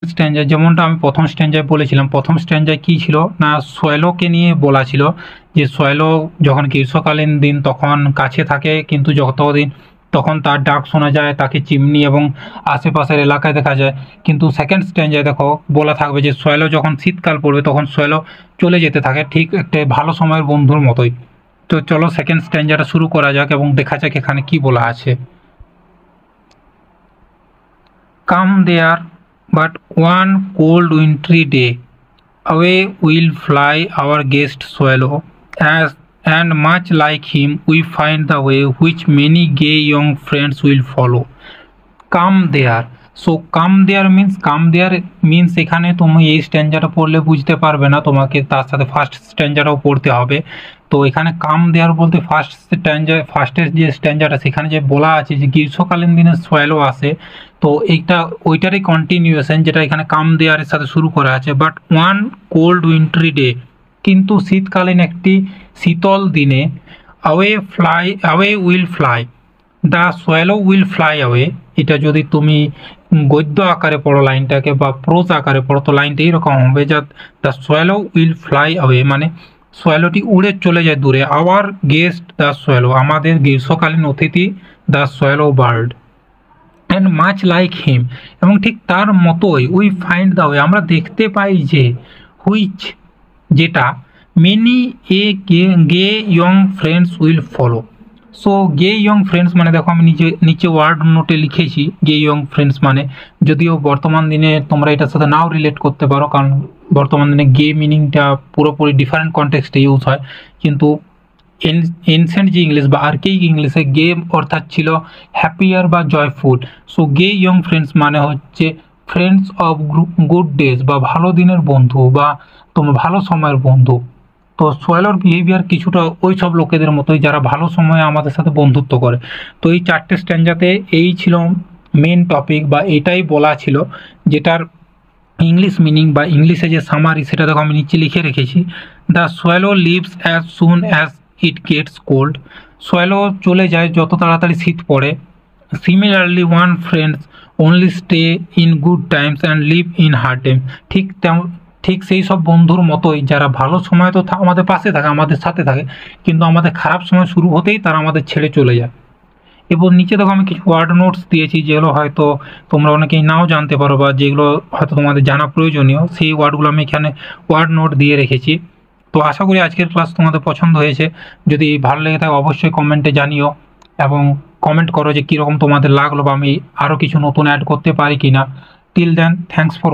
স্ট্যাঞ্জায় যেমনটা আমি প্রথম স্ট্যাঞ্জায় বলেছিলাম, প্রথম স্ট্যাঞ্জায় কি ছিল না, সোয়েলোকে নিয়ে বলা ছিল যে সোয়েলো যখন গ্রীষ্মকালীন দিন তখন কাছে থাকে, কিন্তু যতদিন তখন তার ডাক শোনা যায়, তাকে চিমনি এবং আশেপাশের এলাকায় দেখা যায়। কিন্তু সেকেন্ড স্ট্যাঞ্জায় দেখো বলা থাকবে যে সোয়েলো যখন শীতকাল পড়বে তখন সোয়েলো চলে যেতে থাকে, ঠিক একটা ভালো সময়ের বন্ধুর মতোই। তো চলো সেকেন্ড স্ট্যাঞ্জাটা শুরু করা যাক এবং দেখা যাক এখানে কি বলা আছে। Come there, but one cold wintry day, away will fly our guest swallow, and much like him we find the way which many gay young friends will follow. Come there, so come there means এখানে তুমি এই স্ট্যাঞ্জাটা পড়লে বুঝতে পারবে না, তোমাকে তার সাথে ফার্স্ট স্ট্যাঞ্জাটাও পড়তে হবে। তো এখানে কাম দেয়ার বলতে ফার্স্টের যে স্ট্যাঞ্জাটা সেখানে যে বলা আছে যে গ্রীষ্মকালীন দিনে সোয়েলো আসে, তো এইটা ওইটারই কন্টিনিউয়েশন যেটা এখানে কাম দেয়ারের সাথে শুরু করা আছে। But one cold wintry day, কিন্তু শীতকালীন একটি শীতল দিনে, away will fly, the swallow will fly away. এটা যদি তুমি গদ্য আকারে পড়ো লাইনটাকে বা প্রোজ আকারে পড়ো তো লাইনটা এইরকম হবে, যা the swallow will fly away মানে সোয়েলোটি উড়ে চলে যায় দূরে। আওয়ার গেস্ট দ্য সোয়েলো, আমাদের গ্রীষ্মকালীন অতিথি the swallow bird, and much like him, এবং ঠিক তার মতোই উই ফাইন্ড দ্য ওয়ে, আমরা দেখতে পাই যে হুইচ যেটা many gay young friends will follow. So gay young friends মানে দেখো আমি নিচে ওয়ার্ড নোটে লিখেছি গে ইয়ং ফ্রেন্ডস মানে, যদিও বর্তমান দিনে তোমরা এটার সাথে নাও রিলেট করতে পারো, কারণ বর্তমান দিনে গে মিনিংটা পুরোপুরি ডিফারেন্ট কনটেক্সটে ইউজ হয়, কিন্তু এনসেন্ট যে ইংলিশ বা আর্কেইক ইংলিশে গে অর্থাৎ ছিল হ্যাপিয়ার বা জয়ফুল। সো গে ইয়ং ফ্রেন্ডস মানে হচ্ছে ফ্রেন্ডস অফ গুড ডেজ বা ভালো দিনের বন্ধু বা তোমার ভালো সময়ের বন্ধু। তো সোয়েলোর বিহেভিয়ার কিছুটা ওই সব লোকেদের মতোই যারা ভালো সময়ে আমাদের সাথে বন্ধুত্ব করে। তো এই চারটে স্ট্যাঞ্জাতে এই ছিল মেন টপিক বা এটাই বলা ছিল, যেটার ইংলিশ মিনিং বা ইংলিশে যে সামারি সেটা দেখো আমি নিচে লিখে রেখেছি। The swallow leaves as soon as it gets cold, swallow চলে যায় যত তাড়াতাড়ি শীত পড়ে। Similarly one friends only stay in good times and leave in hard time, ঠিক সেই সব বন্ধুর মতোই যারা ভালো সময় তো আমাদের পাশে থাকে, আমাদের সাথে থাকে, কিন্তু আমাদের খারাপ সময় শুরু হতেই তারা আমাদের ছেড়ে চলে যায়। এবং নিচে দেখো আমি কিছু ওয়ার্ড নোটস দিয়েছি যেগুলো হয়তো তোমরা অনেকেই নাও জানতে পারো বা যেগুলো হয়তো তোমাদের জানা প্রয়োজনীয়, সেই ওয়ার্ডগুলো আমি এখানে ওয়ার্ড নোট দিয়ে রেখেছি। তো আশা করি আজকের ক্লাস তোমাদের পছন্দ হয়েছে। যদি ভালো লেগে থাকে অবশ্যই কমেন্টে জানিও এবং কমেন্ট করো যে কীরকম তোমাদের লাগলো বা আমি আরও কিছু নতুন অ্যাড করতে পারি কিনা। Till then, thanks for